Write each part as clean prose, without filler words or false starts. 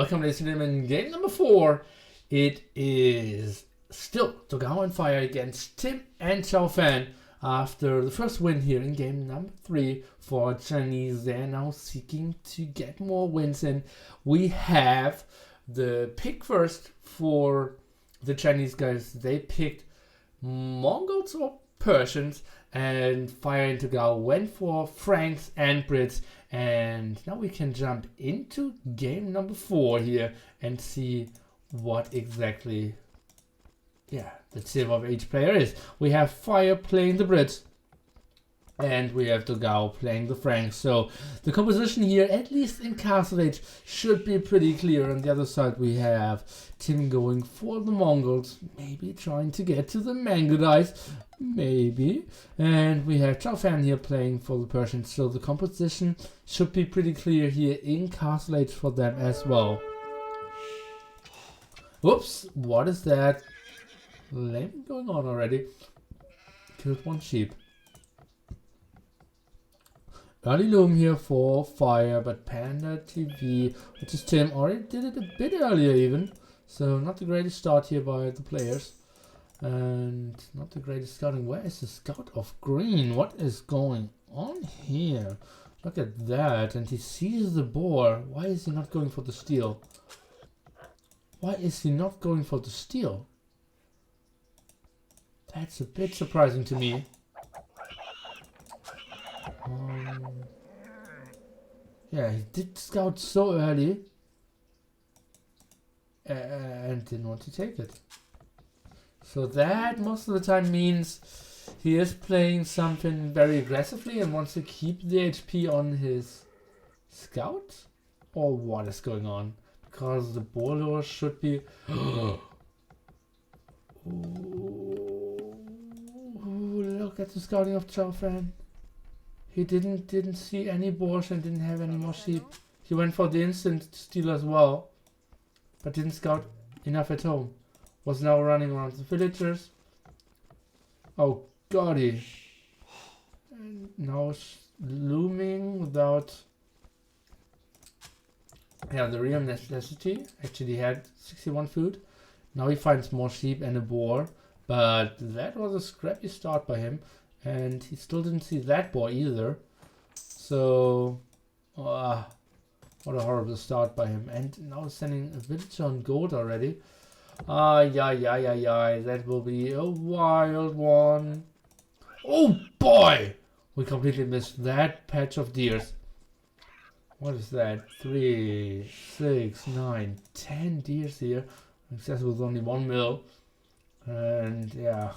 Welcome, ladies and gentlemen, game number 4. It is still dogao and fire against Tim and Xiofan after the first win here in game number 3 for Chinese. They're now seeking to get more wins in. We have the pick first for the Chinese guys. They picked Mongols or Persians, and Fire and dogao went for Franks and Brits. And now we can jump into game number 4 here and see what exactly the tip of each player is. We have Fire playing the Brits and we have dogao playing the Franks. So the composition here, at least in Castle Age, should be pretty clear. On the other side we have Tim going for the Mongols, maybe trying to get to the Mangudais, maybe. And we have Xiofan here playing for the Persians. So the composition should be pretty clear here in Castle Age for them as well. Whoops, what is that? Lame going on already. Killed one sheep. Early loom here for Fire, but Panda TV, which is Tim, already did it a bit earlier even. So not the greatest start here by the players. And not the greatest scouting. Where is the scout of green? What is going on here? Look at that. And he sees the boar. Why is he not going for the steel? Why is he not going for the steel? That's a bit surprising to me. Yeah, he did scout so early and didn't want to take it. So that most of the time means he is playing something very aggressively and wants to keep the HP on his scout? Or what is going on? Because the boar lure should be... Ooh, look at the scouting of Xiofan. He didn't see any boars and didn't have any more sheep. He went for the instant steal as well, but didn't scout enough at home. Was now running around the villagers. Oh golly. And now looming without... Yeah, the real necessity. Actually he had 61 food. Now he finds more sheep and a boar. But that was a scrappy start by him. And he still didn't see that boar either. So, what a horrible start by him. And now sending a villager on gold already. That will be a wild one. Oh boy! We completely missed that patch of deers. What is that? 3, 6, 9, 10 deers here. Accessible with only 1 mil. And yeah,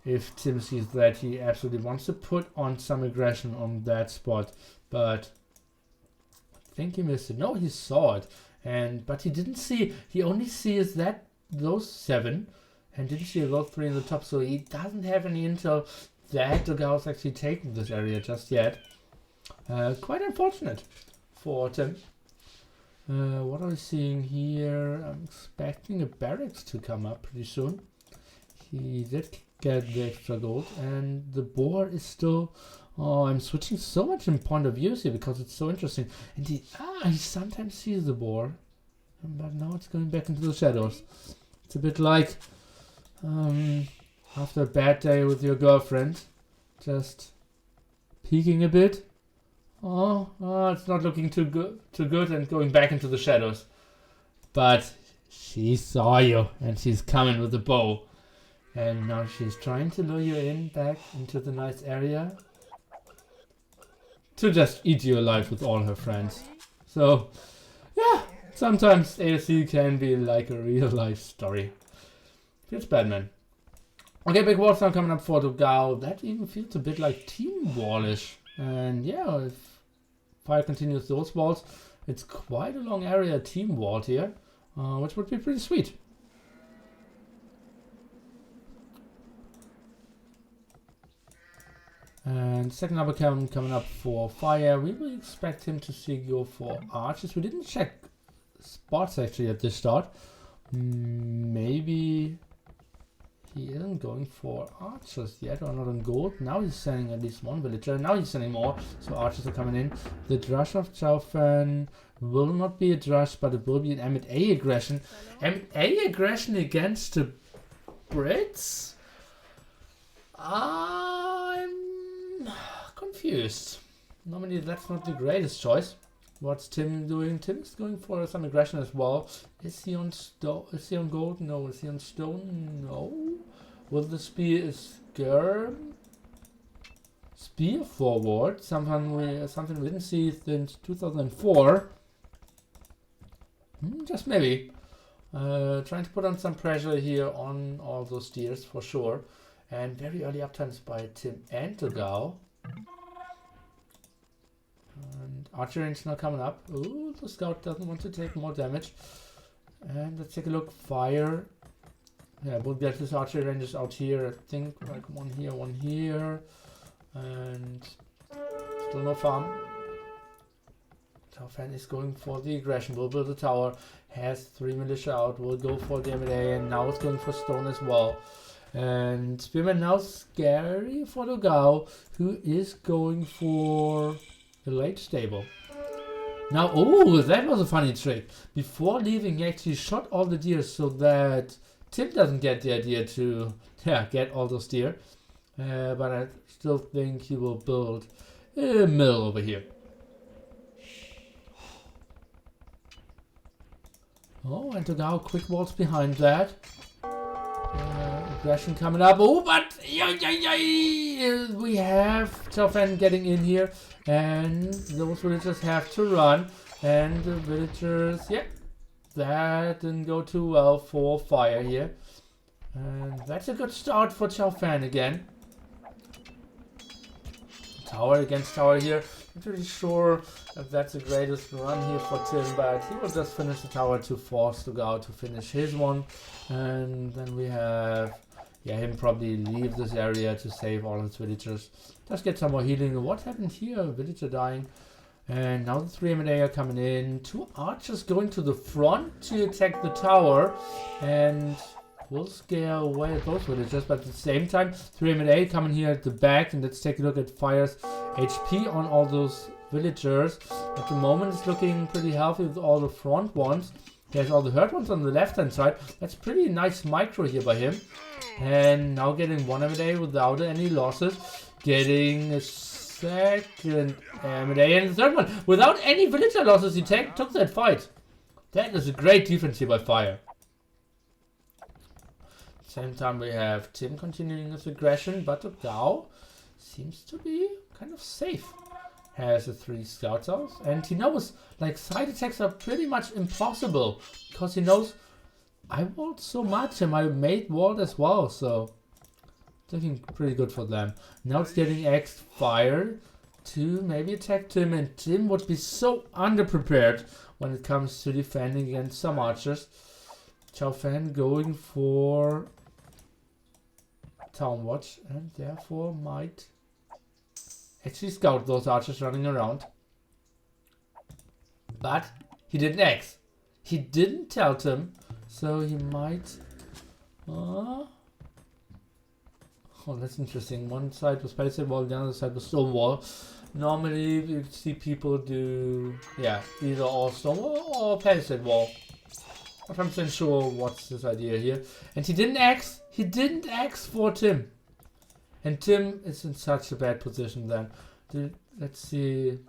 if Tim sees that, he absolutely wants to put on some aggression on that spot. But I think he missed it. No, he saw it. But he didn't see, he only sees that those 7 and didn't see those 3 in the top. So he doesn't have any intel that dogao is actually taking this area just yet. Quite unfortunate for Tim. What are we seeing here? I'm expecting a barracks to come up pretty soon. He did get the extra gold, and the boar is still... Oh, I'm switching so much in point of views here because it's so interesting. And he sometimes sees the boar, but now it's going back into the shadows. It's a bit like after a bad day with your girlfriend, just peeking a bit. Oh, it's not looking too good, and going back into the shadows. But she saw you, and she's coming with a bow. And now she's trying to lure you back into the nice area to just eat you alive with all her friends. So, yeah, sometimes AOC can be like a real life story. Feels bad, man. Okay, big walls now coming up for dogao. That even feels a bit like team wallish. And yeah, if Fire continues those walls, it's quite a long area team wall here, which would be pretty sweet. And second uppercut coming up for Fire. We will expect him to see go for archers. We didn't check spots actually at this start. Maybe he isn't going for archers yet, or not on gold. Now he's sending at least one villager. Now he's sending more, so archers are coming in. The drush of Xiofan will not be a drush, but it will be an M&A aggression. M&A aggression against the Brits? I'm confused. Normally that's not the greatest choice. What's Tim doing? Tim's going for some aggression as well. Is he on stone? Is he on gold? No. Is he on stone? No. Will the spear spear forward? Something we didn't see since 2004. Just maybe. Trying to put on some pressure here on all those steers for sure. And very early uptimes by Tim and dogao. And archer range now coming up. Ooh, the scout doesn't want to take more damage. And let's take a look. Fire. Yeah, we'll get his archer ranges out here. I think like one here. And still no farm. Xiofan is going for the aggression. Will build a tower. Has 3 militia out. Will go for the M&A. And now it's going for stone as well. And Spearman now scary for dogao, who is going for the late stable. Now, oh, that was a funny trick. Before leaving, he actually shot all the deer so that Tim doesn't get the idea to get all those deer. But I still think he will build a mill over here. Oh, and dogao quick walls behind that. Aggression coming up. Oh, but we have Xiofan getting in here, and those villagers have to run. And the villagers, that didn't go too well for fire here. And that's a good start for Xiofan again. Tower against tower here. Not really sure if that's the greatest run here for Tim, but he will just finish the tower to force dogao to finish his one. And then we have him probably leave this area to save all his villagers. Just get some more healing. What happened here? Villager dying. And now the 3 M&A are coming in. 2 archers going to the front to attack the tower. And will scare away those villagers. But at the same time, 3 M&A coming here at the back. And let's take a look at Fire's HP on all those villagers. At the moment it's looking pretty healthy with all the front ones. There's all the hurt ones on the left hand side. That's pretty nice micro here by him. And now getting 1 M&A without any losses. Getting a second M&A and the third one. Without any villager losses, he took that fight. That is a great defense here by Fire. Same time we have Tim continuing his aggression, but dogao seems to be kind of safe. Has the 3 scouts out, and he knows like side attacks are pretty much impossible because he knows I walled so much and my mate walled as well, so looking pretty good for them. Now it's getting X Fire to maybe attack Tim, and Tim would be so underprepared when it comes to defending against some archers. Xiofan going for Town Watch and therefore might actually scout those archers running around. But he didn't X. He didn't tell Tim, so he might... Oh, that's interesting. One side was palisade wall, the other side was stone wall. Normally you see people do either all stone wall or palisade wall. Not 100% sure what's his idea here. And he didn't X. He didn't X for Tim. And Tim is in such a bad position then. Let's see.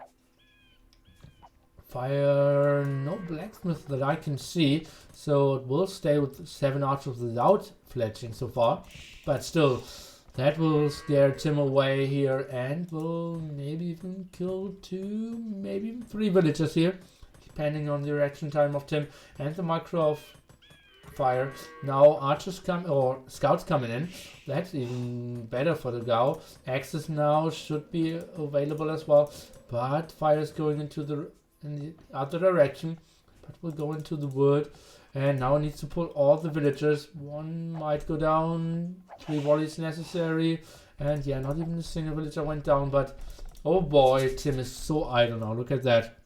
Fire, no blacksmith that I can see. So it will stay with 7 archers without fletching so far. But still, that will scare Tim away here and will maybe even kill 2, maybe even 3 villagers here. Depending on the reaction time of Tim and the micro of Fire. Now archers scouts coming in. That's even better for dogao. Axes now should be available as well, but Fire is going in the other direction, but will go into the wood. And now needs to pull all the villagers. 1 might go down, 3 volleys necessary, and not even a single villager went down. But oh boy, Tim is so idle now. Look at that.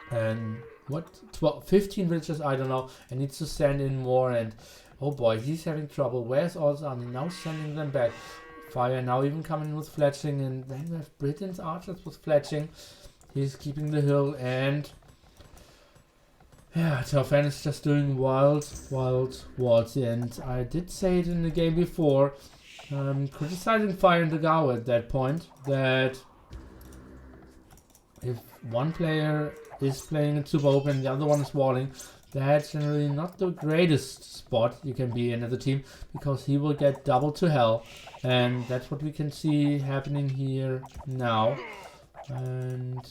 And what, 15 villagers, I don't know, and needs to send in more. And Oh boy, he's having trouble. Where's all his army? Now sending them back. Fire now even coming with fletching, and then we have Britain's archers with fletching. He's keeping the hill, and yeah, Xiofan is just doing wild wards. And I did say it in the game before, criticizing Fire and dogao at that point, that if one player is playing it super open, the other one is walling, that's generally not the greatest spot you can be in as a team, because he will get double to hell, and that's what we can see happening here now. And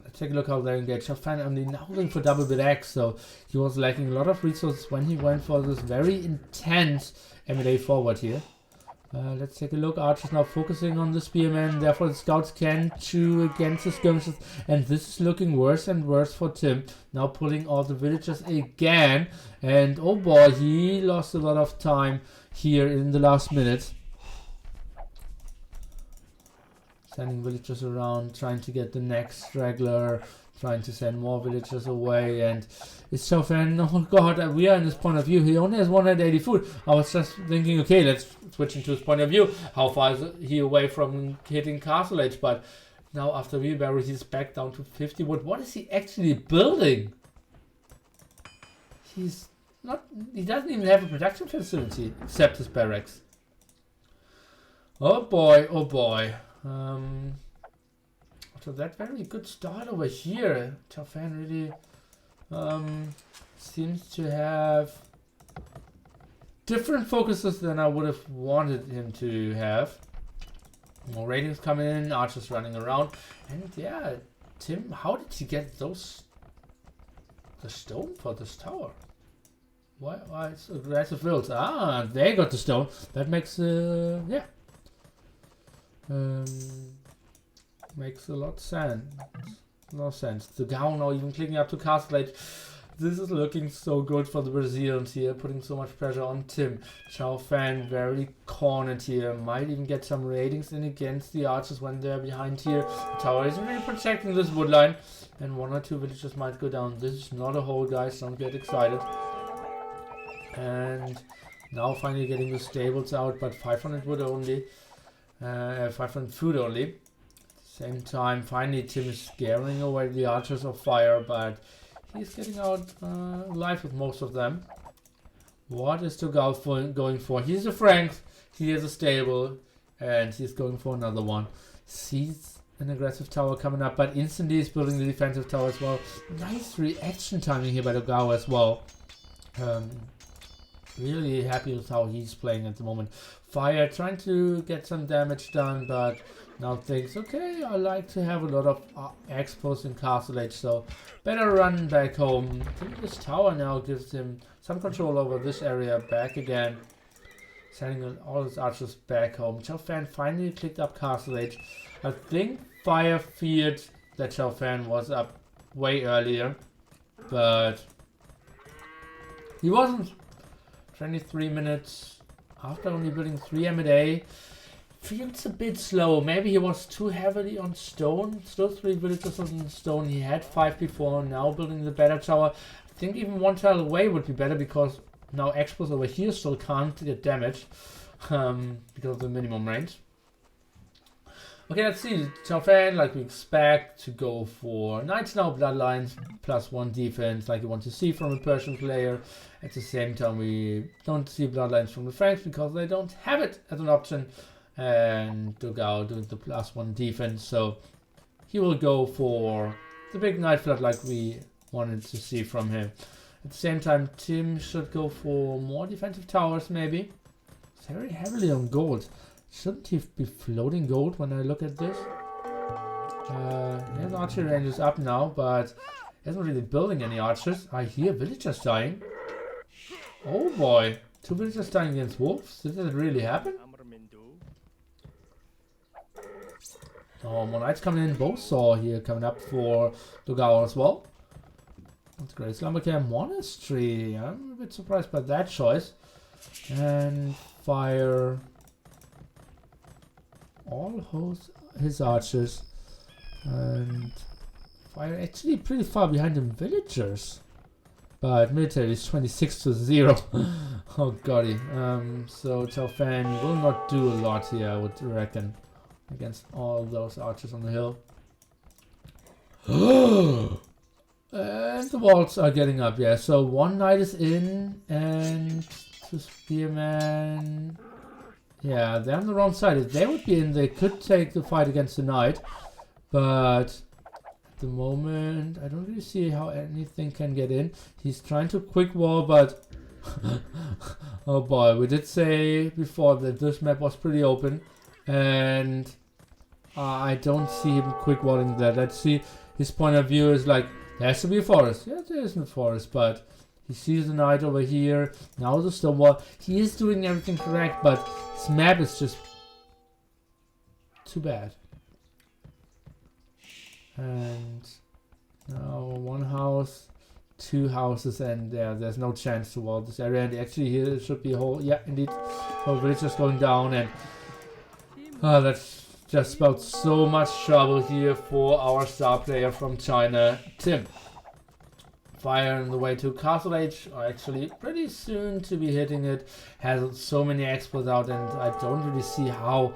let's take a look how they're engaged. Xiofan only now going for double bit X, so he was lacking a lot of resources when he went for this very intense MoA forward here. Let's take a look. Archers now focusing on the spearmen, therefore the scouts can chew against the skirmishes, and this is looking worse and worse for Tim. Now pulling all the villagers again, and oh boy, he lost a lot of time here in the last minute. Sending villagers around, trying to get the next straggler, trying to send more villagers away, and it's Xiofan. Oh god, we are in his point of view. He only has 180 food. I was just thinking, okay, let's switch into his point of view. How far is he away from hitting Castle Age? But now after wheelbarrow, he's back down to 50 wood. What is he actually building? He's not. He doesn't even have a production facility except his barracks. Oh boy, oh boy. After that very good start over here, Xiofan really seems to have different focuses than I would have wanted him to have. More ratings coming in, archers running around, and yeah, Tim, how did he get the stone for this tower? Why it's aggressive builds? Ah, they got the stone. That makes yeah. Makes a lot of sense. No sense. The dogao now even clicking up to Castle Age. This is looking so good for the Brazilians here, putting so much pressure on Tim. Xiofan very cornered here. Might even get some ratings in against the archers when they're behind here. The tower isn't really protecting this wood line, and 1 or 2 villagers might go down. This is not a hole, guys. Don't get excited. And now finally getting the stables out, but 500 wood only. 500 food only. Same time, finally Tim is scaring away the archers of fire, but he's getting out alive with most of them. What is dogao going for? He's a Frank, he has a stable, and he's going for another one. Sees an aggressive tower coming up, but instantly he's building the defensive tower as well. Nice reaction timing here by dogao as well. Really happy with how he's playing at the moment. Fire trying to get some damage done, but now thinks, okay, I like to have a lot of expos in Castle Age, so better run back home. I think this tower now gives him some control over this area back again. Sending all his archers back home. Xiofan finally clicked up Castle Age. I think Fire feared that Xiofan was up way earlier, but he wasn't. 23 minutes after only building 3 MoA. Feels a bit slow. Maybe he was too heavily on stone. Still 3 villagers on stone. He had 5 before. Now building the better tower. I think even 1 tile away would be better, because now expos over here still can't get damaged because of the minimum range. Okay, let's see. Xiofan, like we expect, to go for Knights now, Bloodlines, +1 defense, like you want to see from a Persian player. At the same time, we don't see Bloodlines from the Franks because they don't have it as an option. And dogao doing the +1 defense, so he will go for the big Knight Flood like we wanted to see from him. At the same time, Tim should go for more defensive towers, maybe. It's very heavily on gold. Shouldn't he be floating gold when I look at this? His archery range is up now, but he isn't really building any archers. I hear villagers dying. Oh boy, 2 villagers dying against wolves? Did that really happen? Oh, more knights coming in. Bowsaw here coming up for dogao as well. That's great. Slumbercare Monastery. I'm a bit surprised by that choice. And fire all his archers, and fire actually pretty far behind the villagers. but military is 26-0. Oh golly. So Xiofan will not do a lot here, I would reckon, against all those archers on the hill. And the walls are getting up, yeah. So one knight is in, and two spearmen. Yeah, they're on the wrong side. If they would be in, they could take the fight against the knight. But at the moment, I don't really see how anything can get in. He's trying to quick wall, but oh boy, we did say before that this map was pretty open, and I don't see him quick walling there. Let's see. His point of view is like, there has to be a forest. Yeah, there isn't a forest, but he sees the knight over here. Now the stone wall. He is doing everything correct, but his map is just too bad. And now one house, two houses, and there's no chance to wall this area. And actually here should be a whole, yeah, indeed, whole village is going down, and that's just about so much trouble here for our star player from China, Tim. Fire on the way to Castle Age, or actually pretty soon to be hitting it. Has so many exports out, and I don't really see how,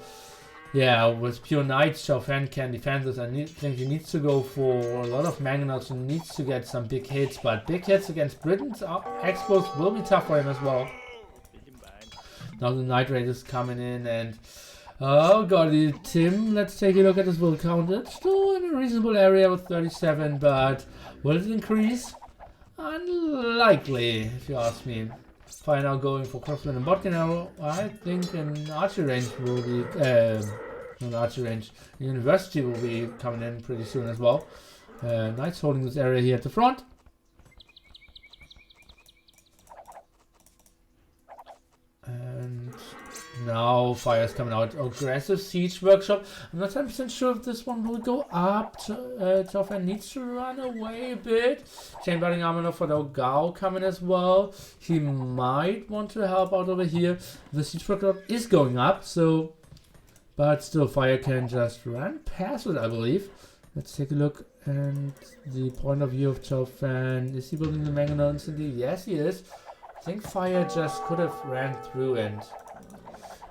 yeah, with pure knights, Xiofan can defend this. I think he needs to go for a lot of mangonauts and needs to get some big hits, but big hits against Britain's exports will be tough for him as well. Now the Knight Raid is coming in, and oh god, Tim, let's take a look at his will count. It's still in a reasonable area with 37, but will it increase? Unlikely, if you ask me. Fire now going for crossbow and botkin arrow. I think an archery range will be, not archery range, university will be coming in pretty soon as well. Knights holding this area here at the front. And now fire's coming out. Aggressive siege workshop. I'm not 100% sure if this one will go up. Xiofan needs to run away a bit. Chain batting armor for dogao coming as well. He might want to help out over here. The siege workshop is going up, so, but still fire can just run past it, I believe. Let's take a look. And the point of view of Xiofan. Is he building the mangonaut instantly? Yes, he is. I think fire just could have ran through, and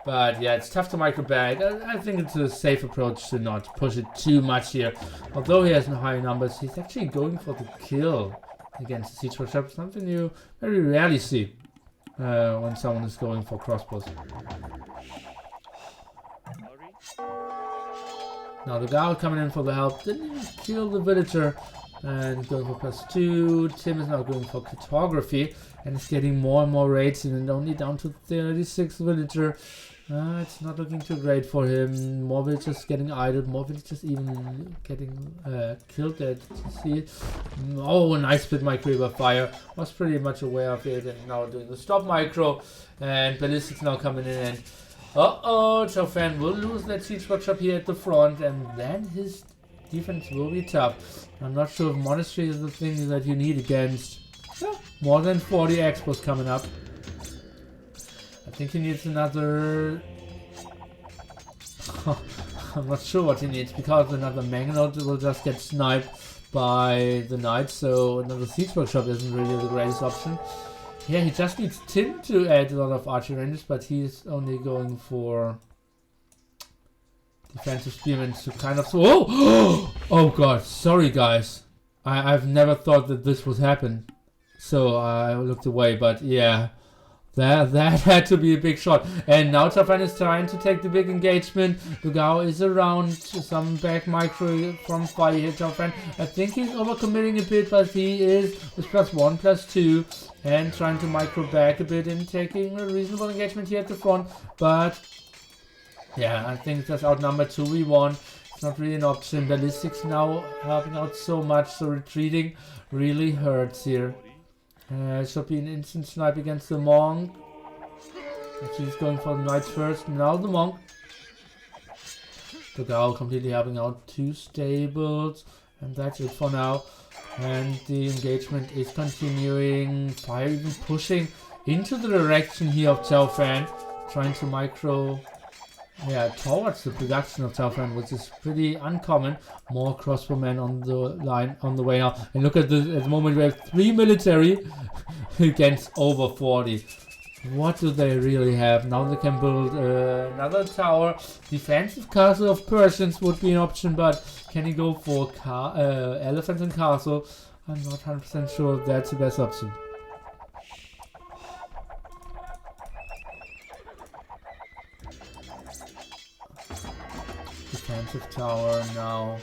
but yeah, it's tough to micro bag. I think it's a safe approach to not push it too much here. Although he has no high numbers, he's actually going for the kill against the siege workshop, something you very rarely see when someone is going for crossbows. Now the guy coming in for the help, didn't even kill the villager, and going for +2. Tim is now going for cartography, and it's getting more and more raids, and only down to 36 villager. It's not looking too great for him. More villagers getting idled, more villagers even getting killed there. See, oh, a nice split micro by fire. Was pretty much aware of it, and now doing the stop micro, and ballistics now coming in, and Xiofan will lose that siege workshop here at the front, and then his defense will be tough. I'm not sure if monastery is the thing that you need against more than 40 expos coming up. I think he needs another. I'm not sure what he needs, because another mangonaut will just get sniped by the knight, so another siege workshop isn't really the greatest option. Yeah, he just needs Tim to add a lot of archery ranges, but he's only going for defensive spearmen to kind of. Oh god, sorry guys. I've never thought that this would happen, so I looked away. But yeah, that had to be a big shot. And now Xiofan is trying to take the big engagement. dogao is around, some back micro from fire here. Xiofan, I think he's overcommitting a bit, but he is with +1, +2, and trying to micro back a bit and taking a reasonable engagement here at the front. But yeah, I think that's outnumbered 2v1. It's not really an option. Ballistics now helping out so much, so retreating really hurts here. Should be an instant snipe against the monk. Actually, he's going for the knights first. Now the monk. dogao completely helping out 2 stables. And that's it for now. And the engagement is continuing. Fire even pushing into the direction here of Xiofan. Trying to micro yeah, towards the production of Xiofan, which is pretty uncommon. More crossbowmen on the line on the way now. And look at this, at the moment we have 3 military against over 40. What do they really have? Now they can build another tower. Defensive castle of Persians would be an option, but can he go for elephants and castle? I'm not 100% sure if that's the best option. Defensive tower now.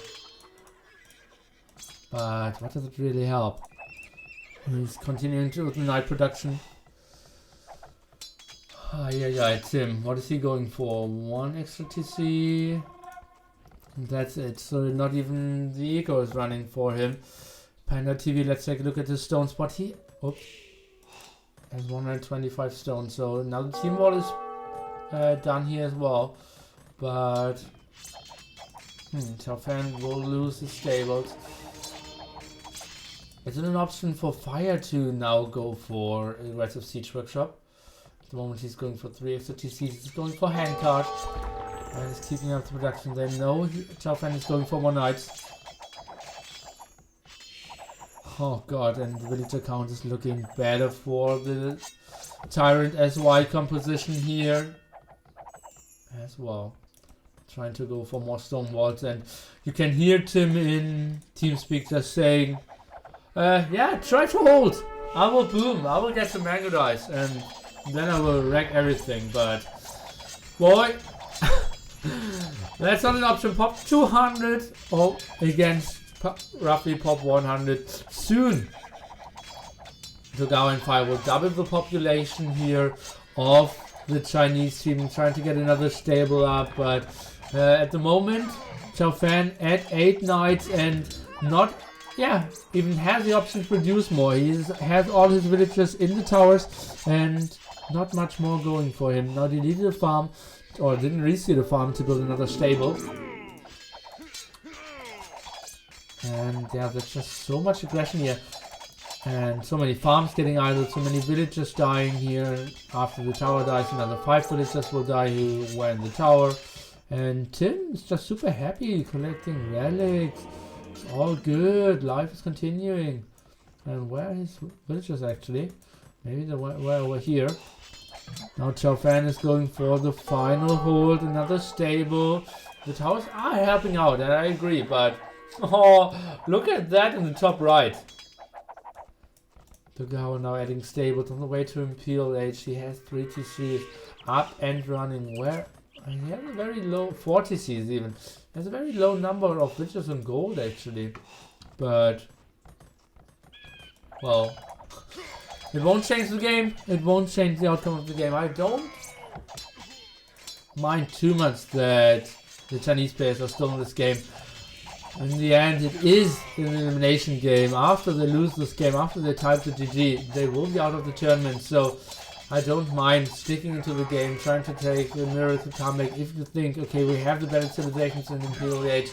But what does it really help? He's continuing to with the night production. Yeah, Tim. What is he going for? 1 extra TC. That's it. So not even the eco is running for him. Panda TV, let's take a look at his stone spot. He has 125 stone. So now the team wall is done here as well. But Xiofan will lose his stables. Is it an option for Fire to now go for aggressive siege workshop? At the moment he's going for 3 extra TCs. He's going for handcart. And he's keeping up the production. They know Xiofan is going for more knights. Oh god, and the villager count is looking better for the Tyrant SY composition here as well. Trying to go for more stone walls, and you can hear Tim in TeamSpeak just saying, yeah, try to hold. I will boom, I will get some mango dice, and then I will wreck everything, but boy, that's not an option. Pop 200 against roughly pop 100 soon. dogao and Fire will double the population here of the Chinese team, trying to get another stable up, but at the moment Xiofan at 8 knights and not even has the option to produce more. He has all his villagers in the towers and not much more going for him. Now he needed a farm, or didn't reseed a farm to build another stable. And yeah, there's just so much aggression here. And so many farms getting idled, so many villagers dying here. After the tower dies, another 5 villagers will die who were in the tower. And Tim is just super happy, collecting relics. It's all good, life is continuing. And where are his villagers actually? Maybe they were over here. Now Xiofan is going for the final hold, another stable. The towers are helping out, and I agree, but oh, look at that in the top right. dogao now adding stables on the way to Imperial Age. He has 3 TCs up and running. Where he has a very low 4 TCs even. There's a very low number of villagers in gold actually, but well, it won't change the game. It won't change the outcome of the game. I don't mind too much that the Chinese players are still in this game. In the end, it is an elimination game. After they lose this game, after they type the GG, they will be out of the tournament. So I don't mind sticking into the game, trying to take a miracle comeback. If you think, okay, we have the better civilizations in Imperial Age,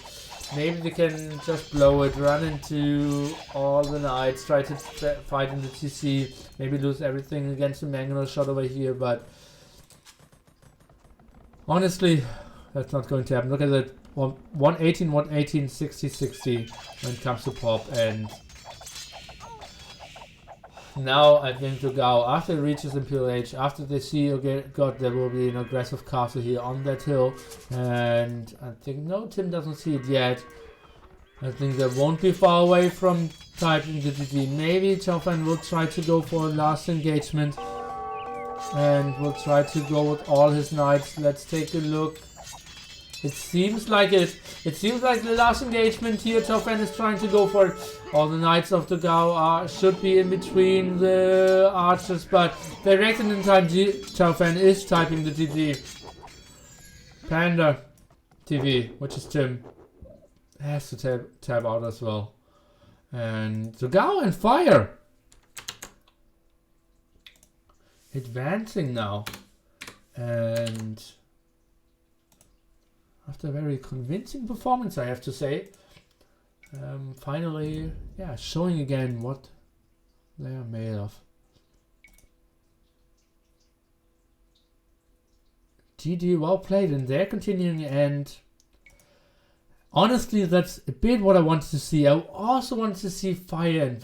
maybe they can just blow it, run into all the knights, try to fight in the TC, maybe lose everything against the mangonel shot over here, but honestly, that's not going to happen. Look at that, 118, 118, 60, 60 when it comes to pop, and now I think dogao, after it reaches Imperial Age, after they see, okay, God, there will be an aggressive castle here on that hill, and I think, no, Tim doesn't see it yet. I think they won't be far away from typing the GG. Maybe Xiofan will try to go for a last engagement, and will try to go with all his knights. Let's take a look. It seems like it. It seems like the last engagement here, Xiofan is trying to go for it. All the knights of dogao should be in between the archers, but they reacted in time. Xiofan is typing the GG. Panda TV, which is Tim, has to tab out as well. And dogao and Fire advancing now. And after a very convincing performance, I have to say, finally, yeah, showing again what they are made of. GG, well played, and they're continuing, and honestly, that's a bit what I wanted to see. I also wanted to see Fire and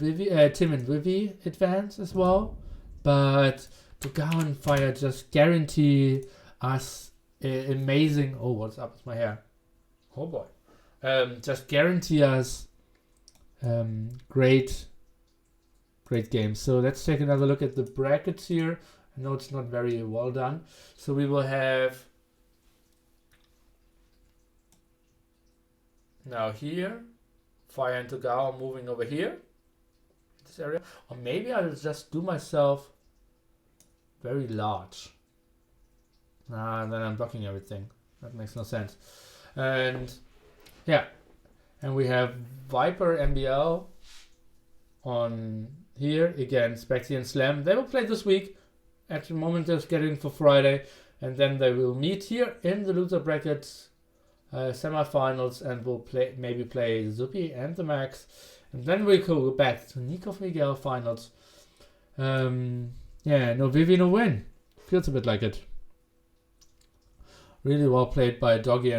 Tim and Vivi advance as well, but dogao and Fire just guarantee us amazing. Oh, what's up with my hair? Oh boy, just guarantee us great games. So let's take another look at the brackets here. I know it's not very well done. So we will have now here Fire and dogao moving over here, this area, or maybe I'll just do myself very large. Then I'm blocking everything. That makes no sense. And yeah, and we have Viper MBL on here against Spexy and Slam. They will play this week. At the moment they're scheduled for Friday, and then they will meet here in the loser brackets semifinals, and will maybe play Zupi and the Max, and then we'll go back to Nico Miguel finals. Yeah, no Vivi, no win. Feels a bit like it. Really well played by Doggy and